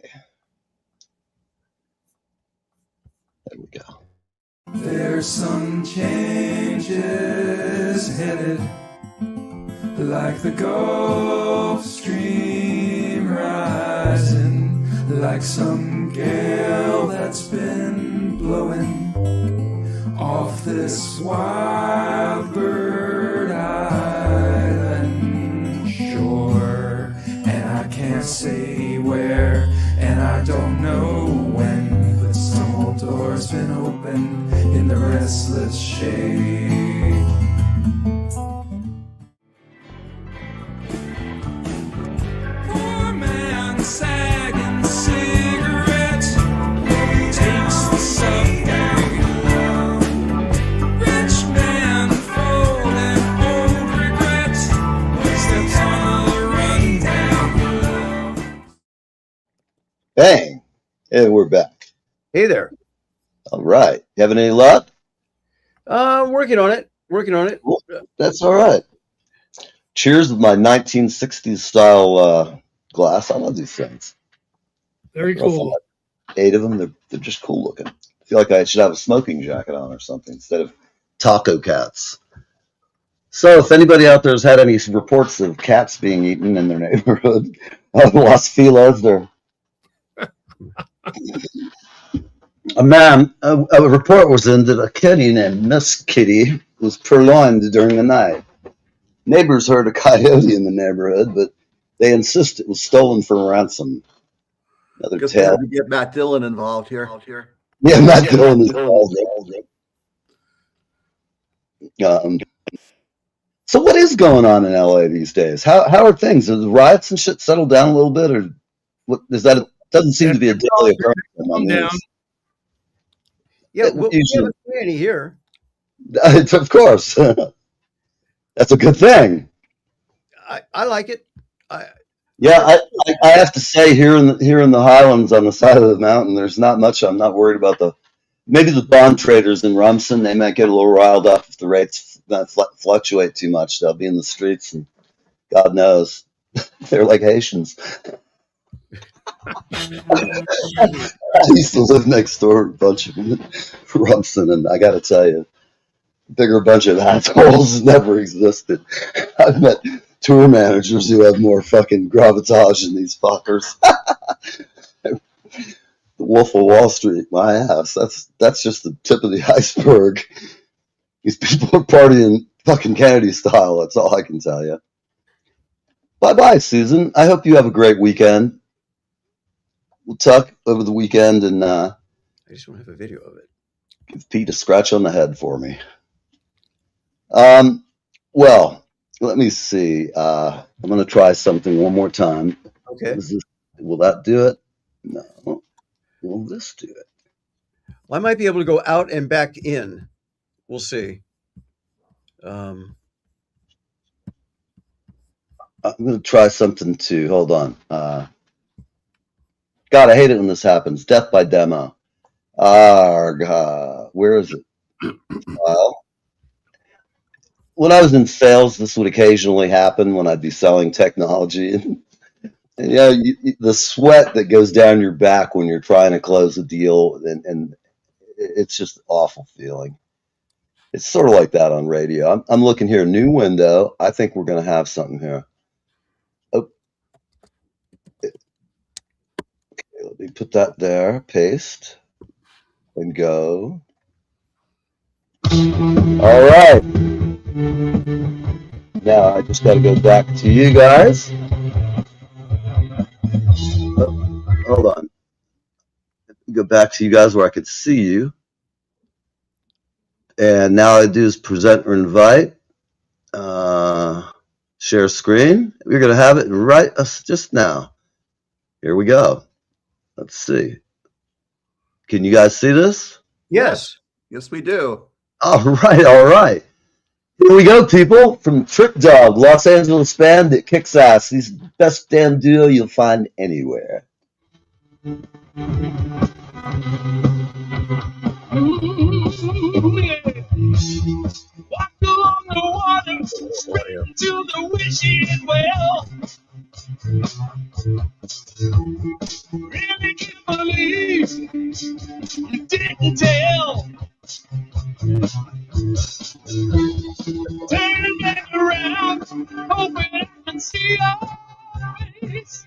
There we go. There's some changes headed, like the Gulf Stream rising, like some gale that's been blowing off this wild bird island shore. And I can't say where, and I don't know when, but some old door's been opened in the restless shade. Poor man sagging cigarette takes the subway home. Rich man folding old regret steps on the rundown. Bang. Hey, we're back. Hey there. All right. You having any luck? Working on it. Working on it. Well, that's all right. Cheers with my 1960s style glass. I love these things. Very cool. 8 of them. They're just cool looking. I feel like I should have a smoking jacket on or something instead of taco cats. So if anybody out there has had any reports of cats being eaten in their neighborhood, Los Feliz, they're a report was in that a kitty named Miss Kitty was purloined during the night. Neighbors heard a coyote in the neighborhood, but they insist it was stolen for ransom. Another Guess tale. we get Matt Dillon involved here. Yeah, Matt Dillon is involved. So what is going on in LA these days? How are things? Are the riots and shit settled down a little bit, or what is that? It doesn't seem to be a daily occurrence on my news. Yeah, we haven't seen any here. Of course. That's a good thing. I like it. I have to say here in the Highlands on the side of the mountain, there's not much. I'm not worried about maybe the bond traders in Rumson. They might get a little riled up if the rates fluctuate too much. They'll be in the streets, and God knows they're like Haitians. I used to live next door to a bunch of them in Rumson, and I got to tell you, bigger bunch of assholes never existed. I've met tour managers who have more fucking gravitas than these fuckers. The Wolf of Wall Street, my ass. That's just the tip of the iceberg. These people are partying fucking Kennedy style. That's all I can tell you. Bye-bye, Susan. I hope you have a great weekend. We'll talk over the weekend, and I just want to have a video of it. Give Pete a scratch on the head for me. Well, let me see. I'm going to try something one more time. Okay. Will that do it? No. Will this do it? Well, I might be able to go out and back in. We'll see. I'm going to try something too. Hold on. God, I hate it when this happens. Death by demo. Where is it? When I was in sales, this would occasionally happen when I'd be selling technology. And the sweat that goes down your back when you're trying to close a deal, and it's just an awful feeling. It's sort of like that on radio. I'm looking here, new window. I think we're going to have something here. Oh, okay, let me put that there, paste, and go. All right. Now I just got to go back to you guys. Oh, hold on. Go back to you guys where I could see you. And now I do is present or invite. Share screen. We're going to have it right just now. Here we go. Let's see. Can you guys see this? Yes. Yes, we do. All right. All right. Here we go, people. From Trick Dog, Los Angeles band that kicks ass. These the best damn duo you'll find anywhere. Walk along the water, straight to the wishing well. Really can't believe you didn't tell. Turn back around, hoping I can see your face.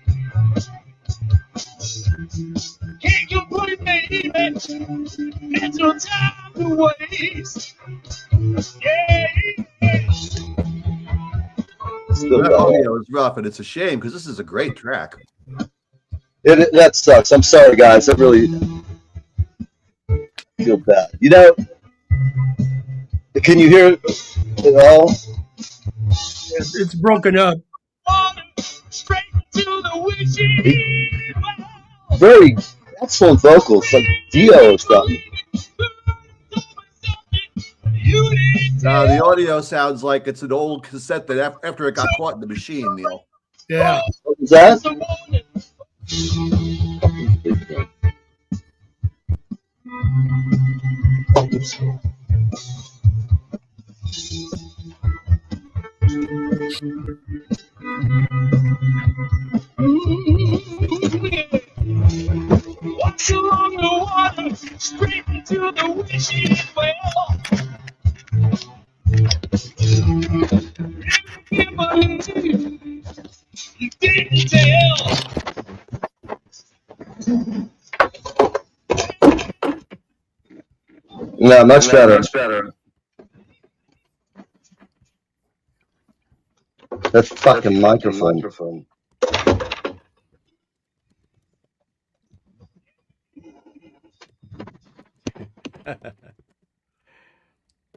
Can't complain, baby, there's no time to waste. Yeah. That audio is rough, and it's a shame because this is a great track. That sucks. I'm sorry, guys. I really feel bad. You know, can you hear it all? It's broken up. Straight to the wishing well. Very excellent vocals, like Dio or something. The audio sounds like it's an old cassette that after it got caught in the machine, Neil. Yeah. What was that? Walks along the water, straight to the wishing well. Can't believe you didn't tell. No, much better. That fucking microphone.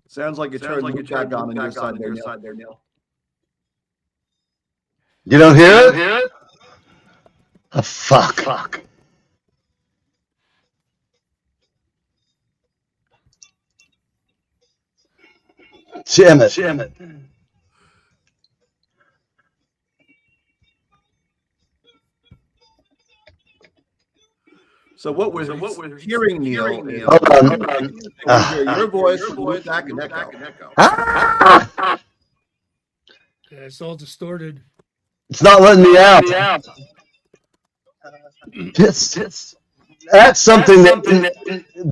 Sounds like you turned the back on your side there, Neil. You don't hear it? Oh, fuck. Damn it. So what we're hearing, Neil, is Hold on. your voice way back and echo. Yeah, it's all distorted. It's not letting me out. That's something that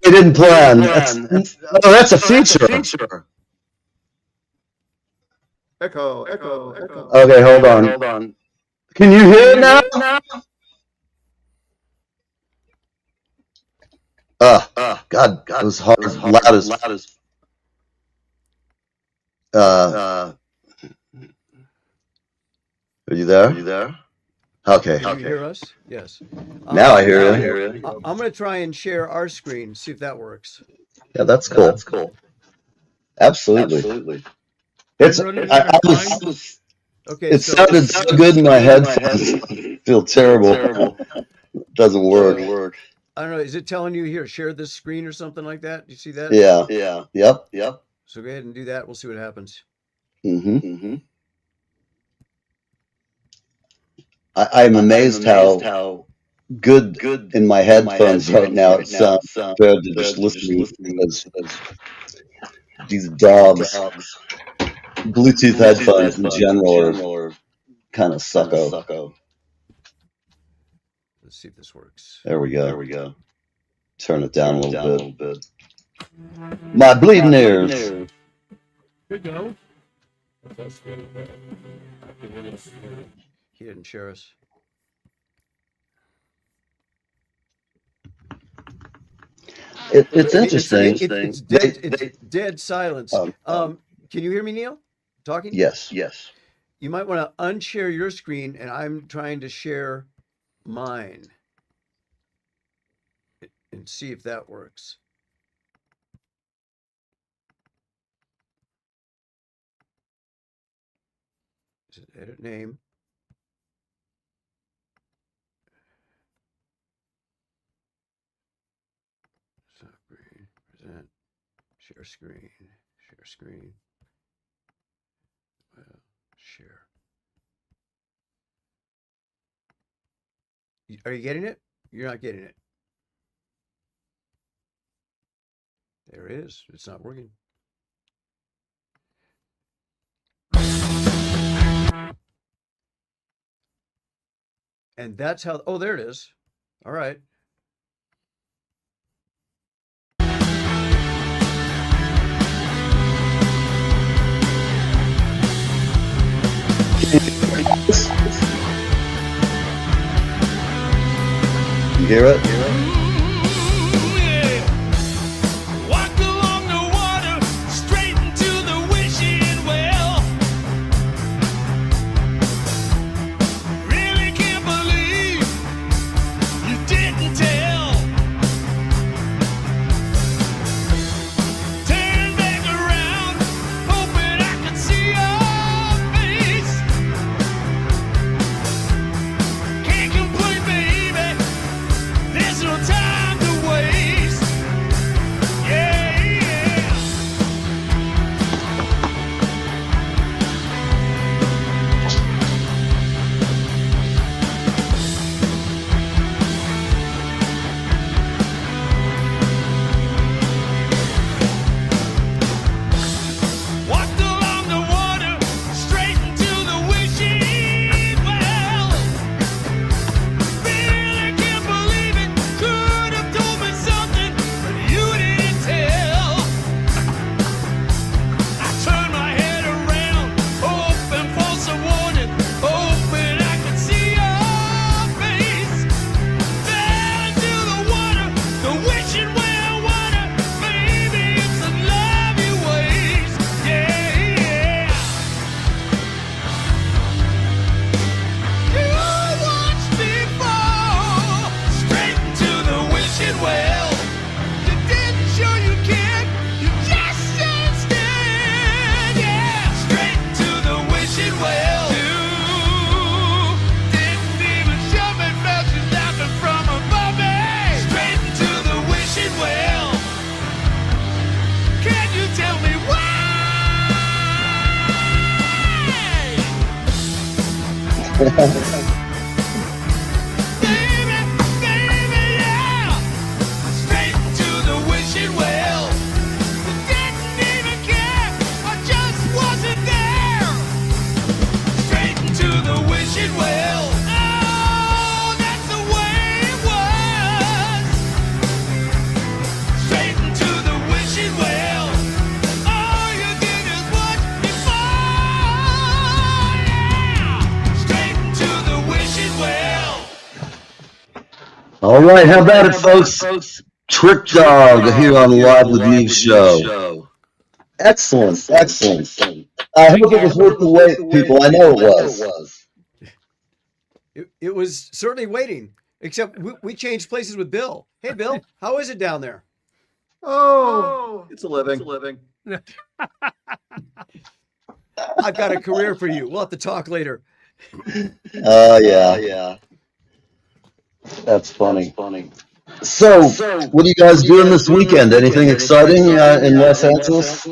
they didn't plan. That's a feature. Echo. Okay, hold on. Can you hear it now? God, it was hard, loud as. Are you there? Okay. Can you hear us? Yes. Now I hear you. I'm going to try and share our screen, see if that works. Yeah, that's cool. Absolutely. It's. Okay. It sounded so good in my head. I feel terrible. It doesn't work. I don't know. Is it telling you here, share this screen or something like that? Do you see that? Yeah. Yep. So go ahead and do that. We'll see what happens. I'm amazed how good in my headphones right now. It sounds compared to just listening because these dogs, Bluetooth headphones in general are kind of sucko. Let's see if this works. There we go. Turn it down a little bit. My bleeding ears. Here we go. He didn't share us. It's interesting. It's dead. It's dead silence. Can you hear me, Neil? Talking? Yes. You might want to unshare your screen, and I'm trying to share mine and see if that works. Edit name. Present. Share screen. Share. Are you getting it? You're not getting it. There it is. It's not working. And that's how, oh, there it is. All right. You hear it? Walked along the water, straight into the wishing well. Really can't believe you didn't tell. Turn back around, hoping I could see your face. Can't complain, baby. There's no time to waste. Yeah, yeah. Walked along the water, straight into the wishing well. Really can't believe it. Could have told me something, but you didn't tell. I turned my head around, hoping for some warning, hoping I could see your face. Fell into the water, the wishing well water. Maybe it's the love you waste. Yeah, yeah. You watched me fall straight into the wishing well. You didn't show you cared, you just stood still. Yeah, straight to the wishing well. You didn't even show me, felt you laughing from above me. Straight into the wishing well. Can you tell me why? Baby, yeah. Straight to the wishing well. Didn't even care, I just wasn't there. Straight into the wishing well. Oh, that's the way it was. Straight into the wishing well. All you did is watch me fall. Yeah. Straight into the wishing well. All right, how about it, folks? Trick Dog here on the Live with Neve show. Excellent. I hope it was worth the wait, people. I know it was. It was certainly waiting, except we changed places with Bill. Hey, Bill, how is it down there? Oh, it's a living. I've got a career for you. We'll have to talk later. Yeah. That's funny. So, what are you guys doing this weekend? Anything exciting in Los Angeles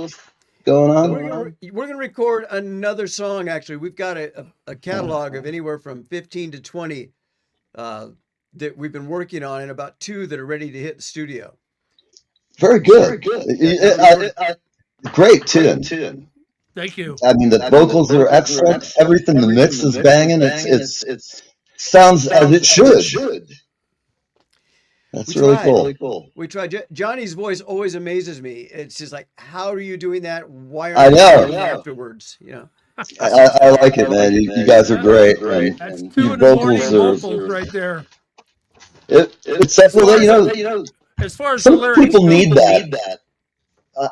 going on? We're gonna record another song. Actually, we've got a catalog of anywhere from 15 to 20 that we've been working on, and about 2 that are ready to hit the studio. Very good. Great tune. Thank you. I mean, the vocals are excellent. Everything, the mix is banging. It's sounds as it should. That's really cool. We tried. Johnny's voice always amazes me. It's just like, how are you doing that? Why I aren't you know. doing it afterwards? You know. I like it, man. You guys are great. That's And 2 your in the morning vocals vocals right there. It's well, As far as the some lyrics people go, need that.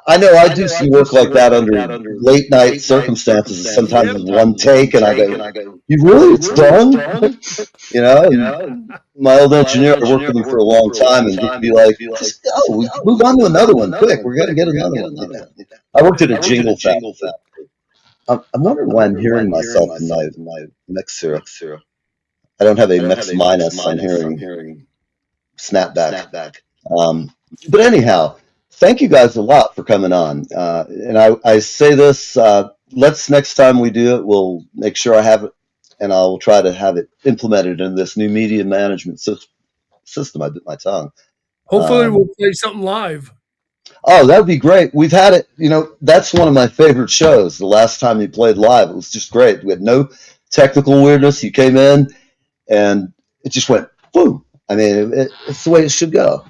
I know I do some work like that under late night circumstances, sometimes with one take, and I go, "You really? It's done?" You know. And my old engineer, I worked with him for a long time, and he'd be like, "Just go, move on to another one, quick. We're gonna get another one." You know? I worked at a jingle factory. I'm wondering why I'm hearing myself in my mixer. I don't have a mix minus. I'm hearing snapback. But anyhow, thank you guys a lot for coming on. And I say this, let's next time we do it, we'll make sure I have it, and I'll try to have it implemented in this new media management system. I bit my tongue. hopefully we'll play something live. Oh, that would be great. We've had it, that's one of my favorite shows. The last time you played live, it was just great. We had no technical weirdness. You came in and it just went boom. I mean, it's the way it should go.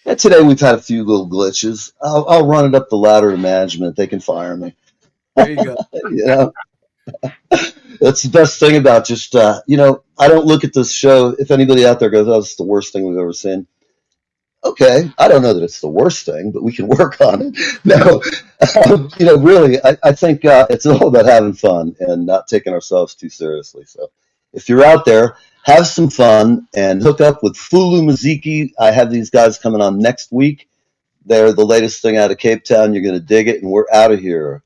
And today we've had a few little glitches. I'll run it up the ladder to management. They can fire me. There you go. That's the best thing about just, I don't look at this show. If anybody out there goes, "Oh, it's the worst thing we've ever seen." Okay, I don't know that it's the worst thing, but we can work on it. No, really, I think it's all about having fun and not taking ourselves too seriously. So if you're out there, have some fun and hook up with Fulu Maziki. I have these guys coming on next week. They're the latest thing out of Cape Town. You're going to dig it, and we're out of here.